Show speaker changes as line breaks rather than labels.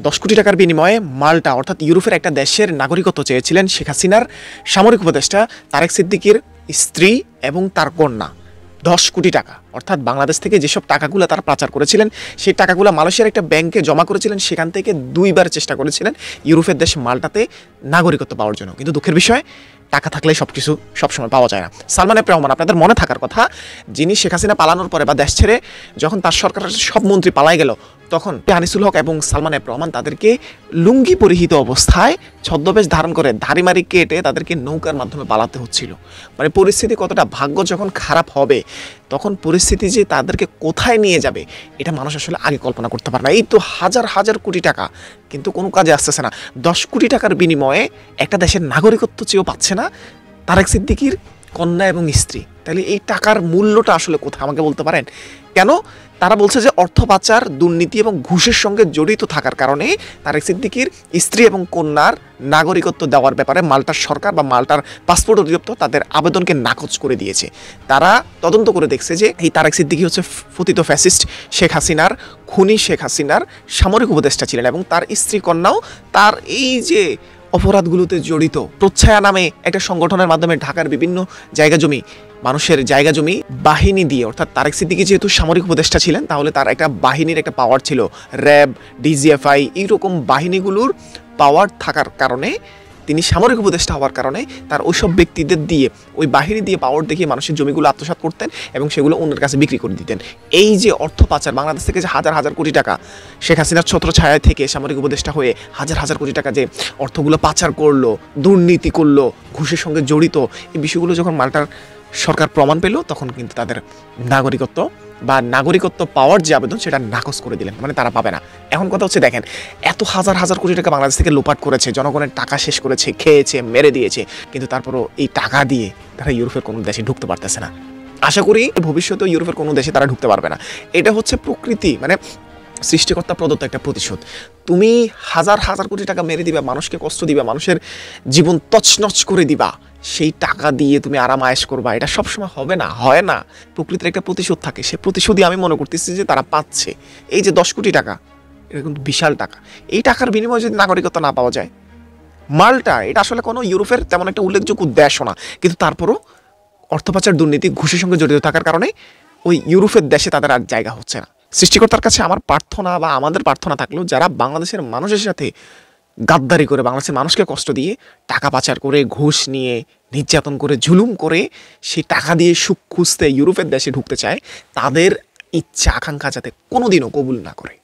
10 কোটি টাকার বিনিময়ে মাল্টা অর্থাৎ ইউরোপের একটা দেশের নাগরিকত্ব চেয়েছিলেন শেখ হাসিনার সামরিক উপদেষ্টা তারেক সিদ্দিকীর স্ত্রী এবং তার কন্যা। 10 কোটি টাকা অর্থাৎ বাংলাদেশ থেকে যেসব টাকাগুলো তারা পাচার করেছিলেন সেই টাকাগুলো মালয়েশিয়ার একটা ব্যাংকে জমা করেছিলেন, সেখান থেকে 2বার চেষ্টা করেছিলেন ইউরোপের দেশ মাল্টাতে নাগরিকত্ব পাওয়ার জন্য। কিন্তু দুঃখের বিষয়, টাকা থাকলে সব কিছু সবসময় পাওয়া যায় না। সালমান এফ রহমান, আপনাদের মনে থাকার কথা, যিনি শেখ হাসিনা পালানোর পরে বা দেশ ছেড়ে যখন তার সরকারের সব মন্ত্রী পালাই গেল, তখন আনিসুল হক এবং সালমান এফ রহমান তাদেরকে লুঙ্গি পরিহিত অবস্থায় ছদ্মবেশ ধারণ করে ধারিমারি কেটে তাদেরকে নৌকার মাধ্যমে পালাতে হচ্ছিল। মানে পরিস্থিতি কতটা, ভাগ্য যখন খারাপ হবে তখন পরিস্থিতি যে তাদেরকে কোথায় নিয়ে যাবে এটা মানুষ আসলে আগে কল্পনা করতে পারে না। এই তো হাজার হাজার কোটি টাকা, কিন্তু কোনো কাজে আসতেছে না। 10 কোটি টাকার বিনিময়ে একটা দেশের নাগরিকত্ব চেয়েও পাচ্ছে না তারেক সিদ্দিকীর কন্যা এবং স্ত্রী। তাহলে এই টাকার মূল্যটা আসলে কোথায় আমাকে বলতে পারেন? কেন? তারা বলছে যে অর্থ পাচার, দুর্নীতি এবং ঘুষের সঙ্গে জড়িত থাকার কারণে তারেক সিদ্দিকীর স্ত্রী এবং কন্যার নাগরিকত্ব দেওয়ার ব্যাপারে মাল্টার সরকার বা মাল্টার পাসপোর্ট অধিদপ্তর তাদের আবেদনকে নাকচ করে দিয়েছে। তারা তদন্ত করে দেখছে যে এই তারেক সিদ্দিকী হচ্ছে পতিত ফ্যাসিস্ট শেখ হাসিনার খুনি, শেখ হাসিনার সামরিক উপদেষ্টা ছিলেন এবং তার স্ত্রী কন্যাও তার এই যে অপরাধগুলোতে জড়িত। প্রচ্ছায়া নামে একটা সংগঠনের মাধ্যমে ঢাকার বিভিন্ন জায়গা জমি, মানুষের জায়গা জমি বাহিনী দিয়ে, অর্থাৎ তারেক সিদ্দিকী যেহেতু সামরিক উপদেষ্টা ছিলেন তাহলে তার একটা বাহিনীর একটা পাওয়ার ছিল, র্যাব, ডিজিএফআই, এইরকম বাহিনীগুলোর পাওয়ার থাকার কারণে, তিনি সামরিক উপদেষ্টা হওয়ার কারণে তার ওইসব ব্যক্তিদের দিয়ে, ওই বাহিনী দিয়ে পাওয়ার দেখিয়ে মানুষের জমিগুলো আত্মসাৎ করতেন এবং সেগুলো অন্যের কাছে বিক্রি করে দিতেন। এই যে অর্থ পাচার, বাংলাদেশ থেকে যে হাজার হাজার কোটি টাকা শেখ হাসিনার ছত্রছায়া থেকে সামরিক উপদেষ্টা হয়ে হাজার হাজার কোটি টাকা যে অর্থগুলো পাচার করলো, দুর্নীতি করলো, ঘুষের সঙ্গে জড়িত, এই বিষয়গুলো যখন মাল্টার সরকার প্রমাণ পেল তখন কিন্তু তাদের নাগরিকত্ব পাওয়ার যে আবেদন সেটা নাকচ করে দিলেন। মানে তারা পাবে না। এখন কথা হচ্ছে, দেখেন, এত হাজার হাজার কোটি টাকা বাংলাদেশ থেকে লোপাট করেছে, জনগণের টাকা শেষ করেছে, খেয়েছে, মেরে দিয়েছে, কিন্তু তারপরও এই টাকা দিয়ে তারা ইউরোপের কোনো দেশে ঢুকতে পারতেছে না। আশা করি ভবিষ্যতে ইউরোপের কোনো দেশে তারা ঢুকতে পারবে না। এটা হচ্ছে প্রকৃতি, মানে সৃষ্টিকর্তা প্রদত্ত একটা প্রতিশোধ। তুমি হাজার হাজার কোটি টাকা মেরে দিবা, মানুষকে কষ্ট দিবা, মানুষের জীবন তছনছ করে দিবা, সেই টাকা দিয়ে তুমি আরাম আয়েশ করবা, এটা সবসময় হবে না, হয় না। প্রকৃতির একটা প্রতিশোধ থাকে, সে প্রতিশোধই আমি মনে করতেছি যে তারা পাচ্ছে। এই যে 10 কোটি টাকা, এটা কিন্তু বিশাল টাকা। এই টাকার বিনিময়ে যদি নাগরিকত্ব না পাওয়া যায়, মাল্টা এটা আসলে কোনো ইউরোপের তেমন একটা উল্লেখযোগ্য দেশও না, কিন্তু তারপরও অর্থ পাচার, দুর্নীতি, ঘুষের সঙ্গে জড়িত থাকার কারণে ওই ইউরোপের দেশে তাদের আর জায়গা হচ্ছে না। সৃষ্টিকর্তার কাছে আমার প্রার্থনা বা আমাদের প্রার্থনা থাকলেও, যারা বাংলাদেশের মানুষের সাথে গাদ্দারি করে, বাংলাদেশের মানুষকে কষ্ট দিয়ে, টাকা পাচার করে, ঘুষ নিয়ে, নির্যাতন করে, জুলুম করে সেই টাকা দিয়ে সুখ খুঁজতে ইউরোপের দেশে ঢুকতে চায়, তাদের ইচ্ছা আকাঙ্ক্ষা যাতে কোনোদিনও কবুল না করে।